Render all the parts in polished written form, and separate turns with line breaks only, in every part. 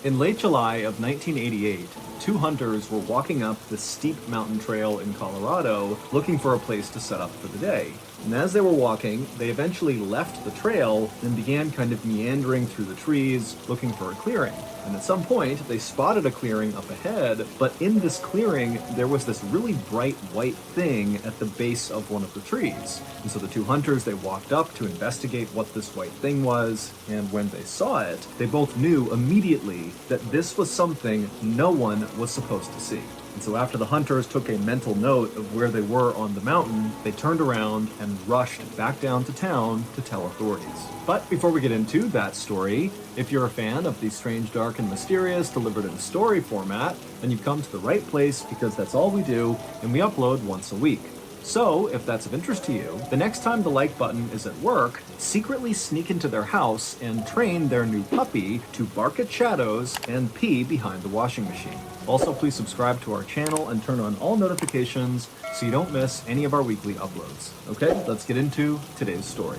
In late July of 1988, two hunters were walking up the steep mountain trail in Colorado looking for a place to set up for the day. And as they were walking, they eventually left the trail and began kind of meandering through the trees looking for a clearing. And at some point, they spotted a clearing up ahead, but in this clearing, there was this really bright white thing at the base of one of the trees. And so the two hunters, they walked up to investigate what this white thing was, and when they saw it, they both knew immediately that this was something no one was supposed to see. And so after the hunters took a mental note of where they were on the mountain, they turned around and rushed back down to town to tell authorities. But before we get into that story, if you're a fan of the strange, dark, and mysterious delivered in story format, then you've come to the right place because that's all we do, and we upload once a week. So, if that's of interest to you, the next time the like button is at work, secretly sneak into their house and train their new puppy to bark at shadows and pee behind the washing machine. Also, please subscribe to our channel and turn on all notifications so you don't miss any of our weekly uploads. Okay, let's get into today's story.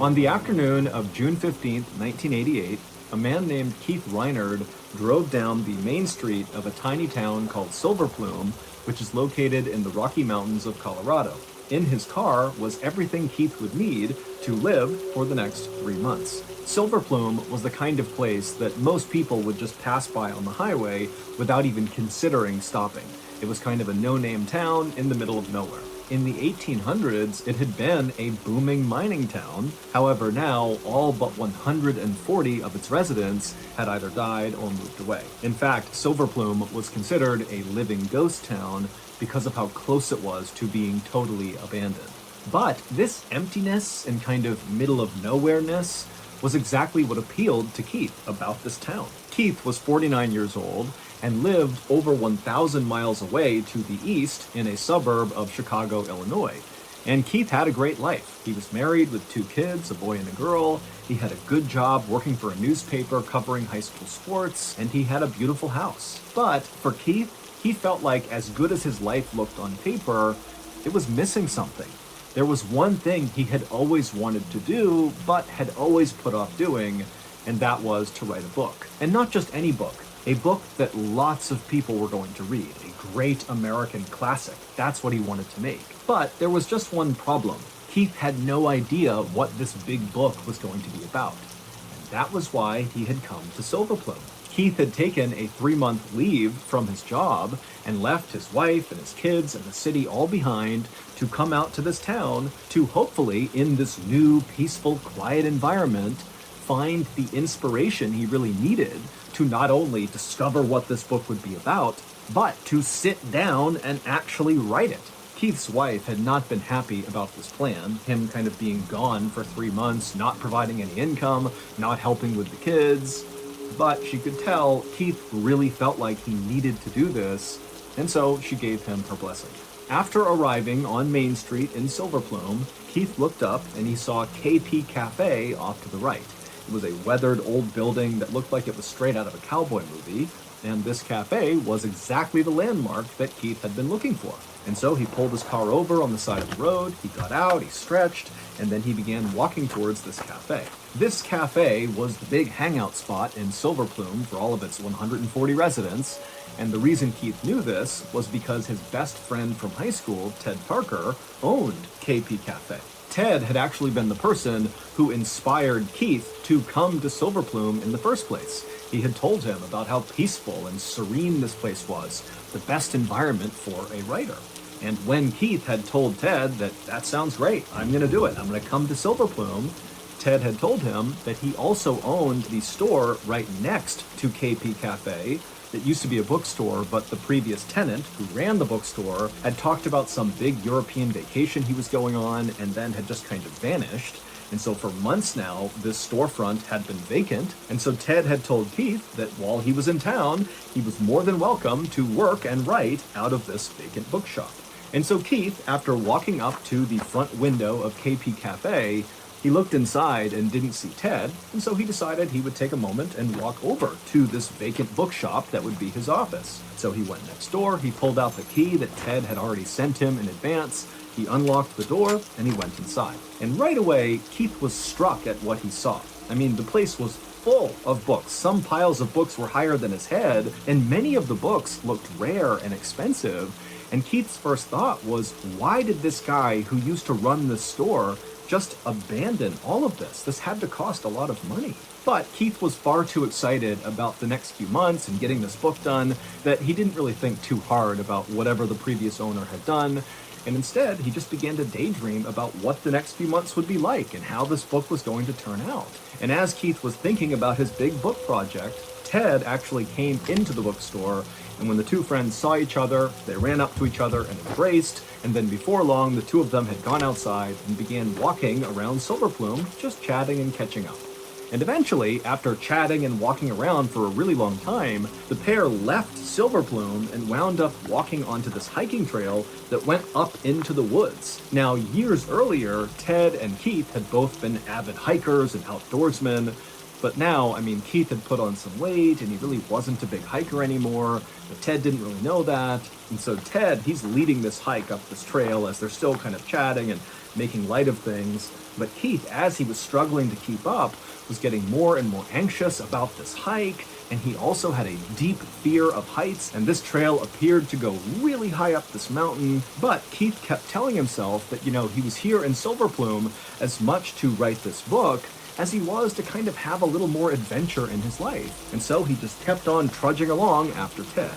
On the afternoon of June 15, 1988, a man named Keith Reinard drove down the main street of a tiny town called Silver Plume, which is located in the Rocky Mountains of Colorado. In his car was everything Keith would need to live for the next 3 months. Silver Plume was the kind of place that most people would just pass by on the highway without even considering stopping. It was kind of a no-name town in the middle of nowhere. In the 1800s, it had been a booming mining town. However, now all but 140 of its residents had either died or moved away. In fact, Silver Plume was considered a living ghost town because of how close it was to being totally abandoned. But this emptiness and kind of middle of nowhere-ness was exactly what appealed to Keith about this town. Keith was 49 years old and lived over 1,000 miles away to the east in a suburb of Chicago, Illinois. And Keith had a great life. He was married with 2 kids, a boy and a girl. He had a good job working for a newspaper covering high school sports, and he had a beautiful house. But for Keith, he felt like as good as his life looked on paper, it was missing something. There was one thing he had always wanted to do, but had always put off doing, and that was to write a book. And not just any book. A book that lots of people were going to read, a great American classic. That's what he wanted to make. But there was just one problem. Keith had no idea what this big book was going to be about. And that was why he had come to Silver Plume. Keith had taken a 3-month leave from his job and left his wife and his kids and the city all behind to come out to this town to hopefully, in this new, peaceful, quiet environment, find the inspiration he really needed to not only discover what this book would be about, but to sit down and actually write it. Keith's wife had not been happy about this plan, him kind of being gone for 3 months, not providing any income, not helping with the kids, but she could tell Keith really felt like he needed to do this, and so she gave him her blessing. After arriving on Main Street in Silver Plume, Keith looked up and he saw KP Cafe off to the right. It was a weathered old building that looked like it was straight out of a cowboy movie, and this cafe was exactly the landmark that Keith had been looking for. And so he pulled his car over on the side of the road, he got out, he stretched, and then he began walking towards this cafe. This cafe was the big hangout spot in Silver Plume for all of its 140 residents, and the reason Keith knew this was because his best friend from high school, Ted Parker, owned KP Cafe. Ted had actually been the person who inspired Keith to come to Silver Plume in the first place. He had told him about how peaceful and serene this place was, the best environment for a writer. And when Keith had told Ted that sounds great, I'm going to do it, I'm going to come to Silver Plume, Ted had told him that he also owned the store right next to KP Cafe that used to be a bookstore, but the previous tenant who ran the bookstore had talked about some big European vacation he was going on and then had just kind of vanished. And so for months now, this storefront had been vacant. And so Ted had told Keith that while he was in town, he was more than welcome to work and write out of this vacant bookshop. And so Keith, after walking up to the front window of KP Cafe, He looked inside and didn't see Ted, and so he decided he would take a moment and walk over to this vacant bookshop that would be his office. So he went next door, he pulled out the key that Ted had already sent him in advance, he unlocked the door, and he went inside. And right away, Keith was struck at what he saw. I mean, the place was full of books. Some piles of books were higher than his head, and many of the books looked rare and expensive. And Keith's first thought was, why did this guy who used to run this store just abandon all of this? This had to cost a lot of money. But Keith was far too excited about the next few months and getting this book done that he didn't really think too hard about whatever the previous owner had done. And instead, he just began to daydream about what the next few months would be like and how this book was going to turn out. And as Keith was thinking about his big book project, Ted actually came into the bookstore, and when the two friends saw each other, they ran up to each other and embraced, and then before long, the two of them had gone outside and began walking around Silver Plume, just chatting and catching up. And eventually, after chatting and walking around for a really long time, the pair left Silver Plume and wound up walking onto this hiking trail that went up into the woods. Now, years earlier, Ted and Keith had both been avid hikers and outdoorsmen, but now, I mean, Keith had put on some weight and he really wasn't a big hiker anymore, but Ted didn't really know that. And so Ted, he's leading this hike up this trail as they're still kind of chatting and making light of things. But Keith, as he was struggling to keep up, was getting more and more anxious about this hike, and he also had a deep fear of heights, and this trail appeared to go really high up this mountain. But Keith kept telling himself that, he was here in Silver Plume as much to write this book as he was to kind of have a little more adventure in his life. And so he just kept on trudging along after Ted.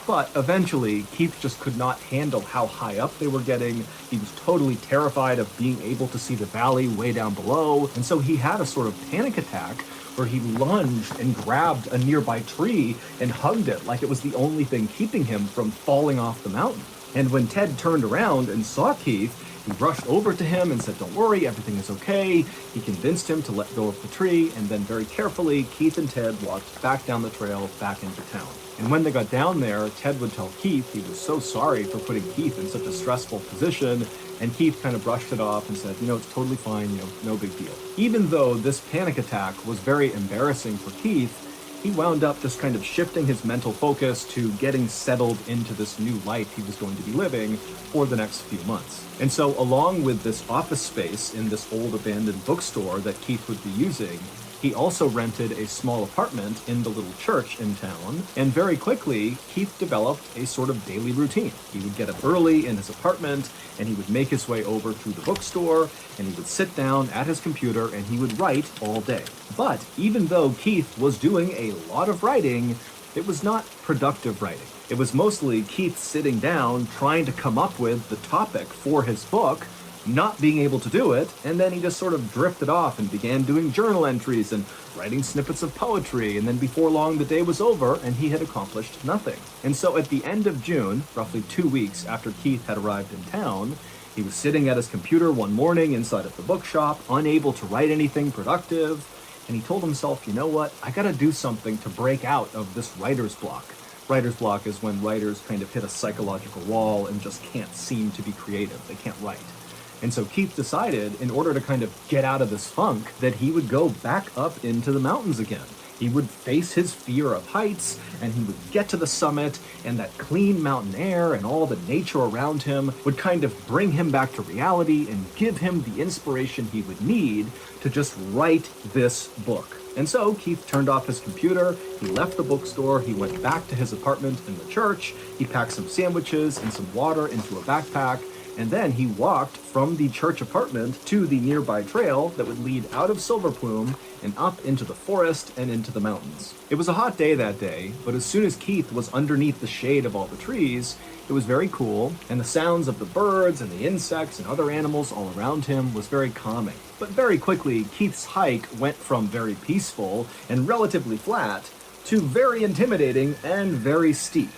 But eventually, Keith just could not handle how high up they were getting. He was totally terrified of being able to see the valley way down below. And so he had a sort of panic attack where he lunged and grabbed a nearby tree and hugged it like it was the only thing keeping him from falling off the mountain. And when Ted turned around and saw Keith, he rushed over to him and said, "Don't worry, everything is okay." He convinced him to let go of the tree, and then very carefully, Keith and Ted walked back down the trail back into town. And when they got down there, Ted would tell Keith he was so sorry for putting Keith in such a stressful position, and Keith kind of brushed it off and said, it's totally fine, no big deal. Even though this panic attack was very embarrassing for Keith, he wound up just kind of shifting his mental focus to getting settled into this new life he was going to be living for the next few months. And so along with this office space in this old abandoned bookstore that Keith would be using, he also rented a small apartment in the little church in town, and very quickly, Keith developed a sort of daily routine. He would get up early in his apartment, and he would make his way over to the bookstore, and he would sit down at his computer, and he would write all day. But even though Keith was doing a lot of writing, it was not productive writing. It was mostly Keith sitting down, trying to come up with the topic for his book, not being able to do it, and then he just sort of drifted off and began doing journal entries and writing snippets of poetry, and then before long the day was over and he had accomplished nothing. And so at the end of June, roughly 2 weeks after Keith had arrived in town, he was sitting at his computer one morning inside of the bookshop, unable to write anything productive, and he told himself, I gotta do something to break out of this writer's block. Writer's block is when writers kind of hit a psychological wall and just can't seem to be creative. They can't write. And so Keith decided, in order to kind of get out of this funk, that he would go back up into the mountains again. He would face his fear of heights, and he would get to the summit, and that clean mountain air and all the nature around him would kind of bring him back to reality and give him the inspiration he would need to just write this book. And so Keith turned off his computer, he left the bookstore, he went back to his apartment in the church, he packed some sandwiches and some water into a backpack, and then he walked from the church apartment to the nearby trail that would lead out of Silver Plume and up into the forest and into the mountains. It was a hot day that day, but as soon as Keith was underneath the shade of all the trees, it was very cool, and the sounds of the birds and the insects and other animals all around him was very calming. But very quickly, Keith's hike went from very peaceful and relatively flat to very intimidating and very steep.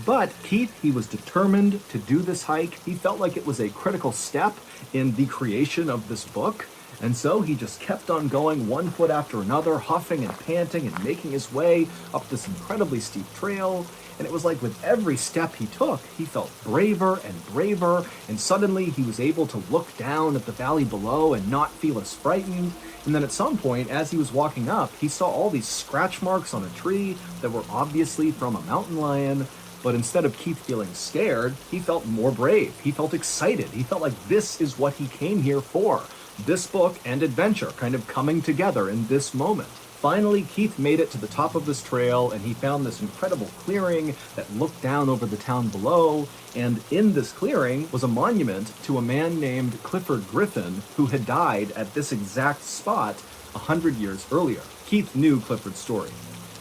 But Keith, he was determined to do this hike. He felt like it was a critical step in the creation of this book. And so he just kept on going one foot after another, huffing and panting and making his way up this incredibly steep trail. And it was like with every step he took, he felt braver and braver, and suddenly he was able to look down at the valley below and not feel as frightened. And then at some point, as he was walking up, he saw all these scratch marks on a tree that were obviously from a mountain lion. But instead of Keith feeling scared, he felt more brave. He felt excited. He felt like this is what he came here for. This book and adventure kind of coming together in this moment. Finally, Keith made it to the top of this trail, and he found this incredible clearing that looked down over the town below. And in this clearing was a monument to a man named Clifford Griffin, who had died at this exact spot 100 years earlier. Keith knew Clifford's story.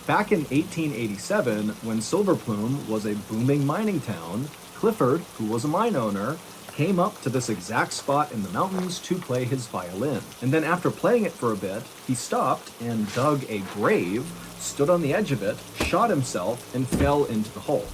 Back in 1887, when Silver Plume was a booming mining town, Clifford, who was a mine owner, came up to this exact spot in the mountains to play his violin. And then after playing it for a bit, he stopped and dug a grave, stood on the edge of it, shot himself, and fell into the hole.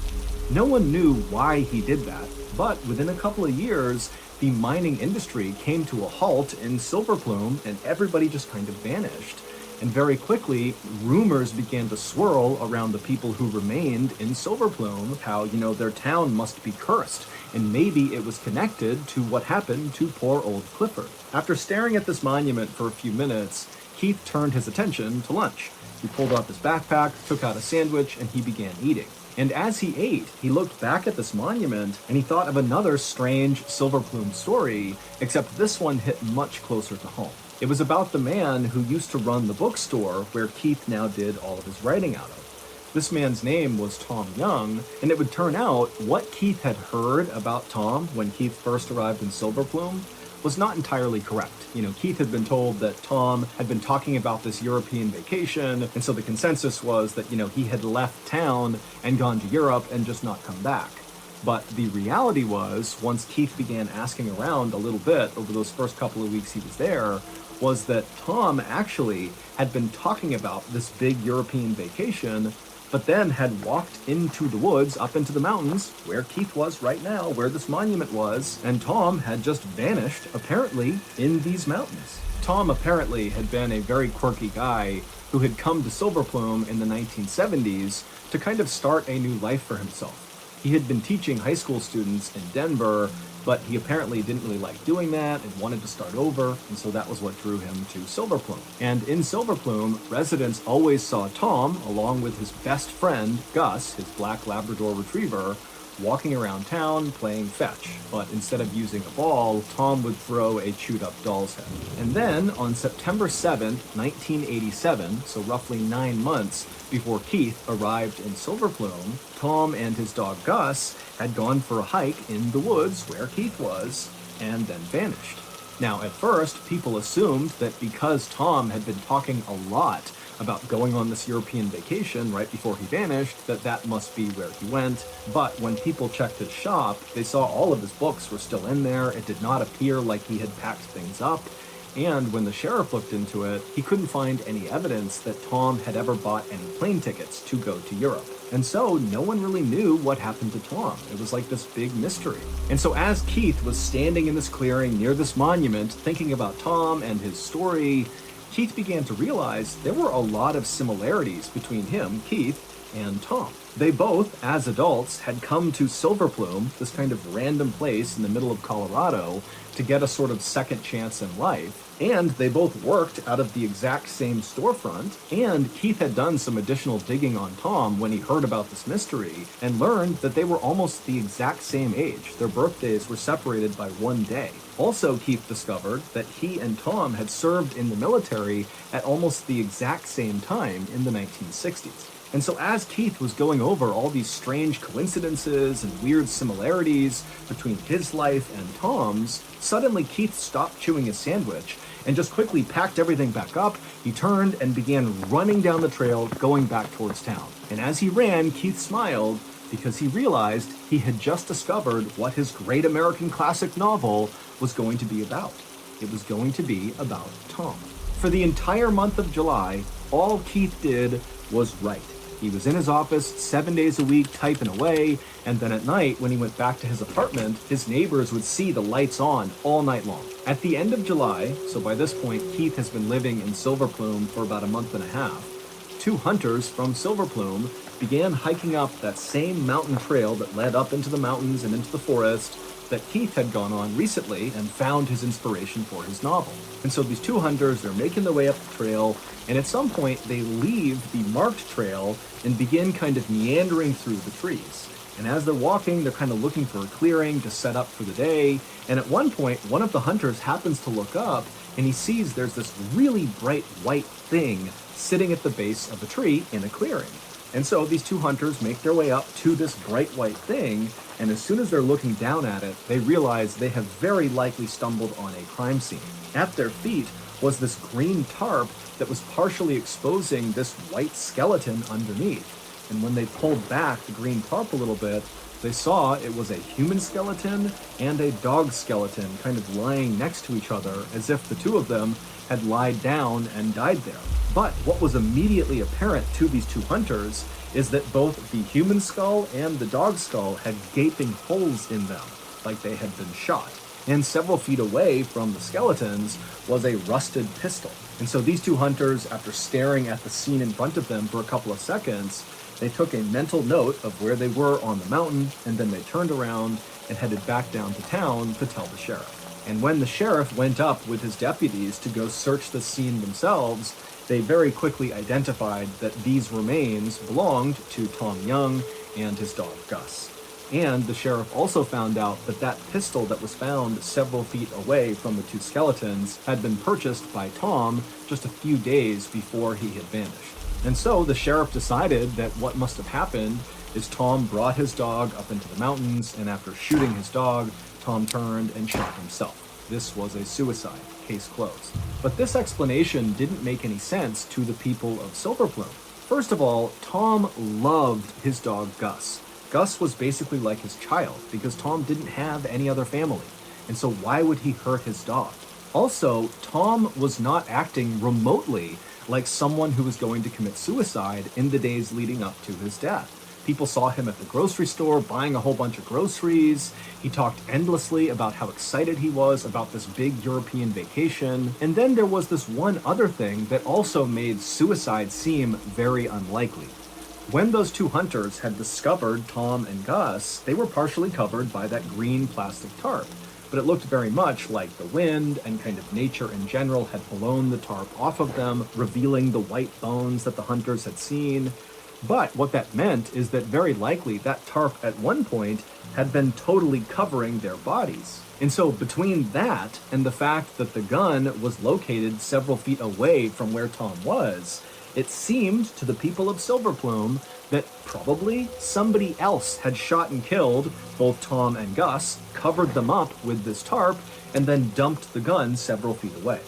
No one knew why he did that, but within a couple of years, the mining industry came to a halt in Silver Plume, and everybody just kind of vanished. And very quickly, rumors began to swirl around the people who remained in Silver Plume, how, their town must be cursed, and maybe it was connected to what happened to poor old Clifford. After staring at this monument for a few minutes, Keith turned his attention to lunch. He pulled off his backpack, took out a sandwich, and he began eating. And as he ate, he looked back at this monument, and he thought of another strange Silver Plume story, except this one hit much closer to home. It was about the man who used to run the bookstore where Keith now did all of his writing out of. This man's name was Tom Young, and it would turn out what Keith had heard about Tom when Keith first arrived in Silver Plume was not entirely correct. Keith had been told that Tom had been talking about this European vacation, and so the consensus was that, he had left town and gone to Europe and just not come back. But the reality was, once Keith began asking around a little bit over those first couple of weeks he was there, was that Tom actually had been talking about this big European vacation, but then had walked into the woods, up into the mountains, where Keith was right now, where this monument was, and Tom had just vanished, apparently, in these mountains. Tom apparently had been a very quirky guy who had come to Silver Plume in the 1970s to kind of start a new life for himself. He had been teaching high school students in Denver, but he apparently didn't really like doing that and wanted to start over, and so that was what drew him to Silver Plume. And in Silver Plume, residents always saw Tom, along with his best friend, Gus, his black Labrador retriever, walking around town playing fetch. But instead of using a ball, Tom would throw a chewed-up doll's head. And then, on September 7th, 1987, so roughly 9 months before Keith arrived in Silver Plume, Tom and his dog Gus had gone for a hike in the woods where Keith was, and then vanished. Now, at first, people assumed that because Tom had been talking a lot about going on this European vacation right before he vanished, that must be where he went. But when people checked his shop, they saw all of his books were still in there. It did not appear like he had packed things up. And when the sheriff looked into it, he couldn't find any evidence that Tom had ever bought any plane tickets to go to Europe. And so no one really knew what happened to Tom. It was like this big mystery. And so as Keith was standing in this clearing near this monument, thinking about Tom and his story, Keith began to realize there were a lot of similarities between him, Keith, and Tom. They both, as adults, had come to Silver Plume, this kind of random place in the middle of Colorado, to get a sort of second chance in life. And they both worked out of the exact same storefront. And Keith had done some additional digging on Tom when he heard about this mystery and learned that they were almost the exact same age. Their birthdays were separated by 1 day. Also, Keith discovered that he and Tom had served in the military at almost the exact same time in the 1960s. And so as Keith was going over all these strange coincidences and weird similarities between his life and Tom's, suddenly Keith stopped chewing his sandwich and just quickly packed everything back up. He turned and began running down the trail, going back towards town. And as he ran, Keith smiled because he realized he had just discovered what his great American classic novel was going to be about. It was going to be about Tom. For the entire month of July, all Keith did was write. He was in his office 7 days a week typing away, and then at night, when he went back to his apartment, his neighbors would see the lights on all night long. At the end of July, so by this point, Keith has been living in Silver Plume for about a month and a half, 2 hunters from Silver Plume began hiking up that same mountain trail that led up into the mountains and into the forest that Keith had gone on recently and found his inspiration for his novel. And so these two hunters, they're making their way up the trail, and at some point they leave the marked trail and begin kind of meandering through the trees. And as they're walking, they're kind of looking for a clearing to set up for the day. And at one point, one of the hunters happens to look up and he sees there's this really bright white thing sitting at the base of a tree in a clearing. And so these two hunters make their way up to this bright white thing, and as soon as they're looking down at it, they realize they have very likely stumbled on a crime scene. At their feet was this green tarp that was partially exposing this white skeleton underneath. And when they pulled back the green tarp a little bit, they saw it was a human skeleton and a dog skeleton kind of lying next to each other as if the two of them had lied down and died there. But what was immediately apparent to these two hunters is that both the human skull and the dog skull had gaping holes in them, like they had been shot. And several feet away from the skeletons was a rusted pistol. And so these two hunters, after staring at the scene in front of them for a couple of seconds, they took a mental note of where they were on the mountain, and then they turned around and headed back down to town to tell the sheriff. And when the sheriff went up with his deputies to go search the scene themselves, they very quickly identified that these remains belonged to Tom Young and his dog Gus. And the sheriff also found out that that pistol that was found several feet away from the two skeletons had been purchased by Tom just a few days before he had vanished. And so the sheriff decided that what must have happened is Tom brought his dog up into the mountains, and after shooting his dog, Tom turned and shot himself. This was a suicide. Case closed. But this explanation didn't make any sense to the people of Silver Plume. First of all, Tom loved his dog Gus. Gus was basically like his child because Tom didn't have any other family. And so why would he hurt his dog? Also, Tom was not acting remotely like someone who was going to commit suicide in the days leading up to his death. People saw him at the grocery store buying a whole bunch of groceries. He talked endlessly about how excited he was about this big European vacation. And then there was this one other thing that also made suicide seem very unlikely. When those two hunters had discovered Tom and Gus, they were partially covered by that green plastic tarp. But it looked very much like the wind and kind of nature in general had blown the tarp off of them, revealing the white bones that the hunters had seen. But what that meant is that very likely that tarp at one point had been totally covering their bodies. And so between that and the fact that the gun was located several feet away from where Tom was, it seemed to the people of Silver Plume that probably somebody else had shot and killed both Tom and Gus, covered them up with this tarp, and then dumped the gun several feet away.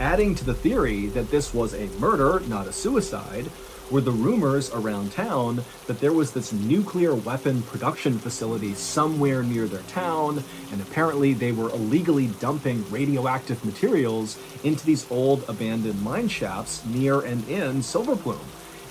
Adding to the theory that this was a murder, not a suicide, were the rumors around town that there was this nuclear weapon production facility somewhere near their town, and apparently they were illegally dumping radioactive materials into these old abandoned mine shafts near and in Silver Plume.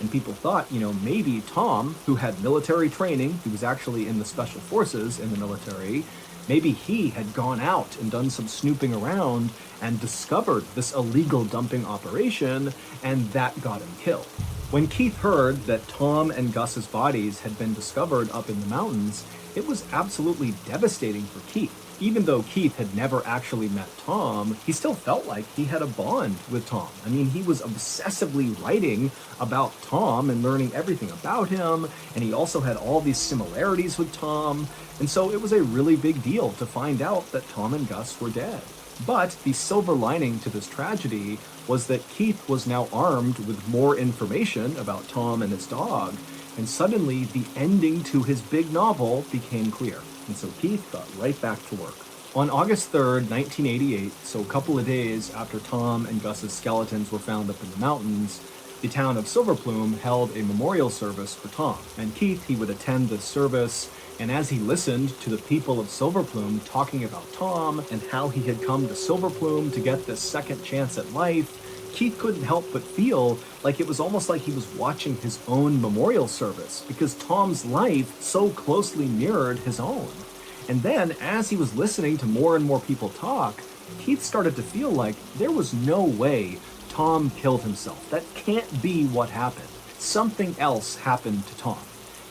And people thought, maybe Tom, who had military training, he was actually in the special forces in the military, maybe he had gone out and done some snooping around and discovered this illegal dumping operation, and that got him killed. When Keith heard that Tom and Gus's bodies had been discovered up in the mountains, it was absolutely devastating for Keith. Even though Keith had never actually met Tom, he still felt like he had a bond with Tom. I mean, he was obsessively writing about Tom and learning everything about him, and he also had all these similarities with Tom, and so it was a really big deal to find out that Tom and Gus were dead. But the silver lining to this tragedy was that Keith was now armed with more information about Tom and his dog, and suddenly the ending to his big novel became clear. And so Keith got right back to work. On August 3rd, 1988, so a couple of days after Tom and Gus's skeletons were found up in the mountains, the town of Silver Plume held a memorial service for Tom. And Keith, he would attend this service, and as he listened to the people of Silver Plume talking about Tom and how he had come to Silver Plume to get this second chance at life, Keith couldn't help but feel like it was almost like he was watching his own memorial service, because Tom's life so closely mirrored his own. And then, as he was listening to more and more people talk, Keith started to feel like there was no way Tom killed himself. That can't be what happened. something else happened to Tom.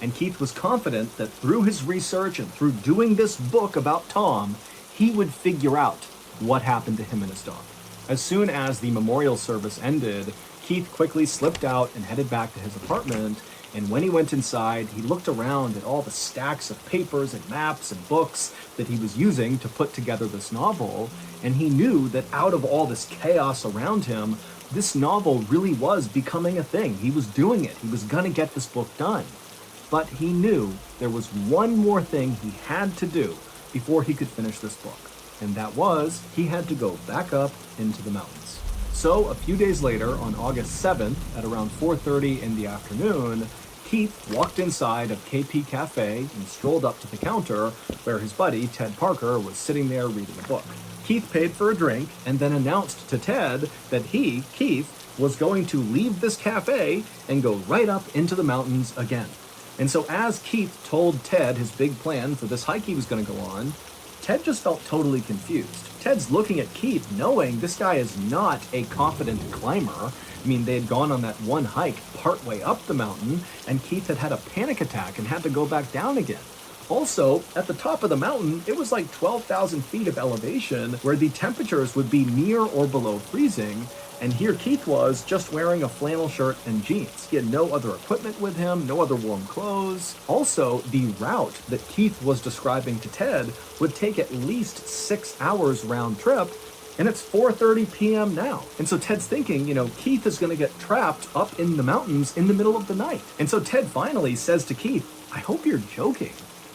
And Keith was confident that through his research and through doing this book about Tom, he would figure out what happened to him and his dog. As soon as the memorial service ended, Keith quickly slipped out and headed back to his apartment. And when he went inside, he looked around at all the stacks of papers and maps and books that he was using to put together this novel. And he knew that out of all this chaos around him, this novel really was becoming a thing. He was doing it. He was going to get this book done. But he knew there was one more thing he had to do before he could finish this book. And that was, he had to go back up into the mountains. So a few days later, on August 7th, at around 4:30 in the afternoon, Keith walked inside of KP Cafe and strolled up to the counter where his buddy, Ted Parker, was sitting there reading a book. Keith paid for a drink and then announced to Ted that he, Keith, was going to leave this cafe and go right up into the mountains again. And so as Keith told Ted his big plan for this hike he was going to go on, Ted just felt totally confused. Ted's looking at Keith knowing this guy is not a confident climber. I mean, they had gone on that one hike partway up the mountain, and Keith had had a panic attack and had to go back down again. Also, at the top of the mountain, it was like 12,000 feet of elevation where the temperatures would be near or below freezing. And here Keith was just wearing a flannel shirt and jeans. He had no other equipment with him, no other warm clothes. Also, the route that Keith was describing to Ted would take at least 6 hours round trip, and it's 4:30 p.m. now. And so Ted's thinking, Keith is going to get trapped up in the mountains in the middle of the night. And so Ted finally says to Keith, "I hope you're joking."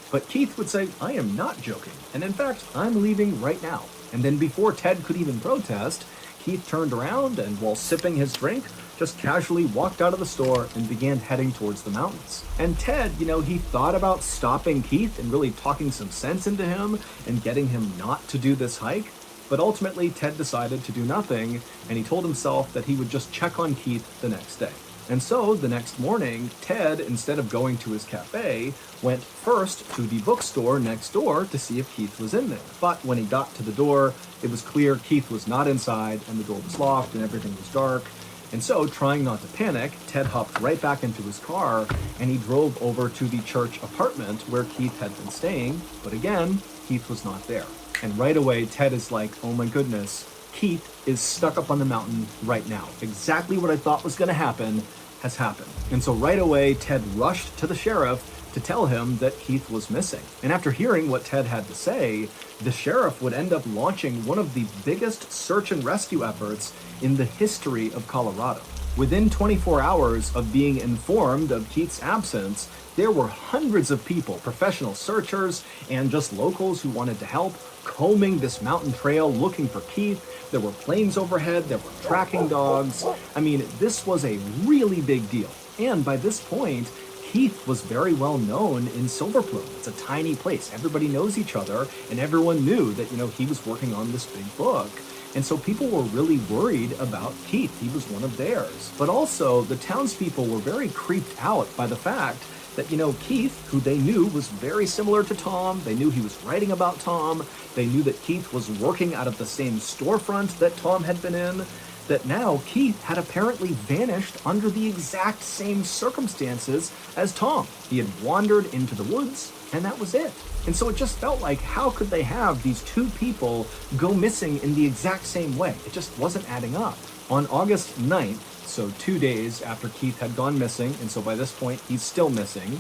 But Keith would say, "I am not joking. And in fact, I'm leaving right now." And then before Ted could even protest, Keith turned around and, while sipping his drink, just casually walked out of the store and began heading towards the mountains. And Ted, he thought about stopping Keith and really talking some sense into him and getting him not to do this hike. But ultimately, Ted decided to do nothing, and he told himself that he would just check on Keith the next day. And so, the next morning, Ted, instead of going to his cafe, went first to the bookstore next door to see if Keith was in there. But when he got to the door, it was clear Keith was not inside, and the door was locked, and everything was dark. And so, trying not to panic, Ted hopped right back into his car, and he drove over to the church apartment where Keith had been staying. But again, Keith was not there. And right away, Ted is like, "Oh my goodness, Keith is stuck up on the mountain right now. Exactly what I thought was going to happen has happened." And so right away, Ted rushed to the sheriff to tell him that Keith was missing. And after hearing what Ted had to say, the sheriff would end up launching one of the biggest search and rescue efforts in the history of Colorado. Within 24 hours of being informed of Keith's absence, there were hundreds of people, professional searchers and just locals who wanted to help, combing this mountain trail looking for Keith. There were planes overhead, there were tracking dogs. I mean, this was a really big deal. And by this point, Keith was very well known in Silver Plume. It's a tiny place. Everybody knows each other, and everyone knew that, he was working on this big book. And so people were really worried about Keith. He was one of theirs. But also, the townspeople were very creeped out by the fact that, Keith, who they knew was very similar to Tom, they knew he was writing about Tom, they knew that Keith was working out of the same storefront that Tom had been in, that now Keith had apparently vanished under the exact same circumstances as Tom. He had wandered into the woods, and that was it. And so it just felt like, how could they have these two people go missing in the exact same way? It just wasn't adding up. On August 9th, so 2 days after Keith had gone missing, and so by this point he's still missing,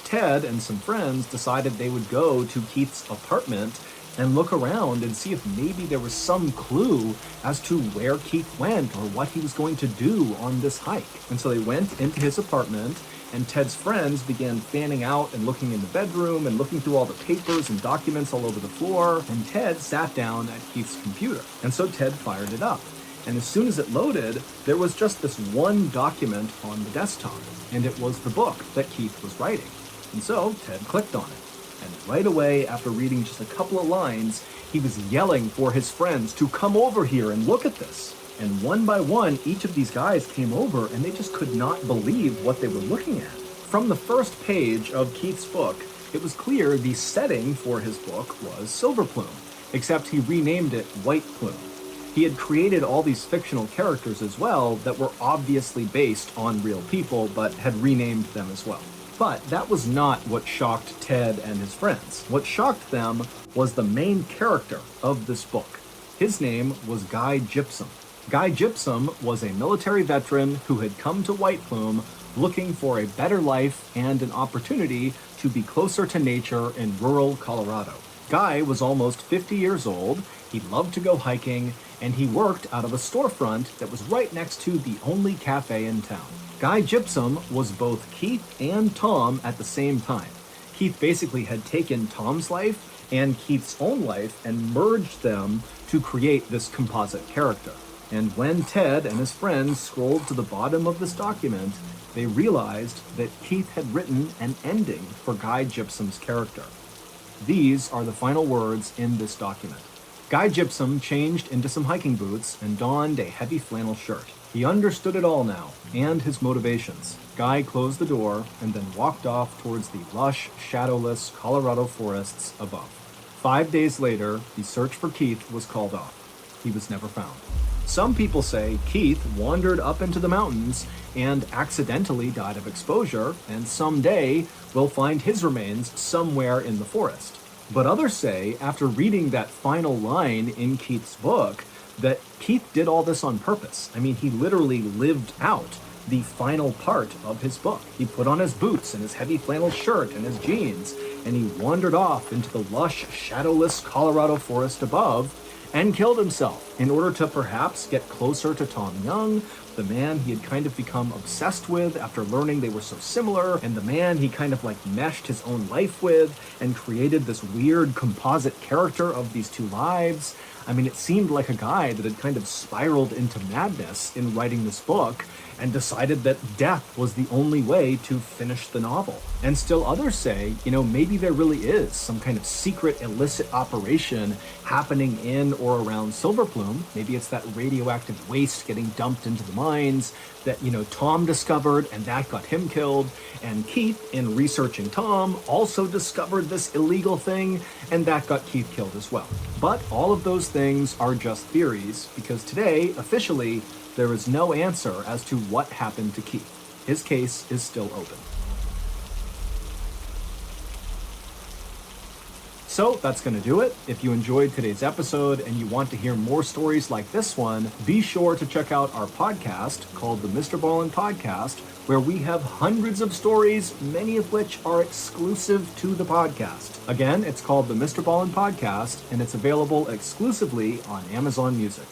Ted and some friends decided they would go to Keith's apartment and look around and see if maybe there was some clue as to where Keith went or what he was going to do on this hike. And so they went into his apartment, and Ted's friends began fanning out and looking in the bedroom and looking through all the papers and documents all over the floor, and Ted sat down at Keith's computer. And so Ted fired it up. And as soon as it loaded, there was just this one document on the desktop, and it was the book that Keith was writing. And so Ted clicked on it. And right away, after reading just a couple of lines, he was yelling for his friends to come over here and look at this. And one by one, each of these guys came over, and they just could not believe what they were looking at. From the first page of Keith's book, it was clear the setting for his book was Silver Plume, except he renamed it White Plume. He had created all these fictional characters as well that were obviously based on real people, but had renamed them as well. But that was not what shocked Ted and his friends. What shocked them was the main character of this book. His name was Guy Gypsum. Guy Gypsum was a military veteran who had come to White Plume looking for a better life and an opportunity to be closer to nature in rural Colorado. Guy was almost 50 years old, he loved to go hiking, and he worked out of a storefront that was right next to the only cafe in town. Guy Gypsum was both Keith and Tom at the same time. Keith basically had taken Tom's life and Keith's own life and merged them to create this composite character. And when Ted and his friends scrolled to the bottom of this document, they realized that Keith had written an ending for Guy Gypsum's character. These are the final words in this document. Guy Gypsum changed into some hiking boots and donned a heavy flannel shirt. He understood it all now, and his motivations. Guy closed the door and then walked off towards the lush, shadowless Colorado forests above. 5 days later, the search for Keith was called off. He was never found. Some people say Keith wandered up into the mountains and accidentally died of exposure, and someday we'll find his remains somewhere in the forest. But others say, after reading that final line in Keith's book, that Keith did all this on purpose. I mean, he literally lived out the final part of his book. He put on his boots and his heavy flannel shirt and his jeans, and he wandered off into the lush, shadowless Colorado forest above and killed himself in order to perhaps get closer to Tom Young, the man he had kind of become obsessed with after learning they were so similar, and the man he kind of like meshed his own life with and created this weird composite character of these two lives. I mean, it seemed like a guy that had kind of spiraled into madness in writing this book and decided that death was the only way to finish the novel. And still others say, maybe there really is some kind of secret illicit operation happening in or around Silver Plume. Maybe it's that radioactive waste getting dumped into the mines that, Tom discovered and that got him killed. And Keith, in researching Tom, also discovered this illegal thing and that got Keith killed as well. But all of those things are just theories because today, officially, there is no answer as to what happened to Keith. His case is still open. So that's going to do it. If you enjoyed today's episode and you want to hear more stories like this one, be sure to check out our podcast called the Mr. Ballin Podcast, where we have hundreds of stories, many of which are exclusive to the podcast. Again, it's called the Mr. Ballin Podcast, and it's available exclusively on Amazon Music.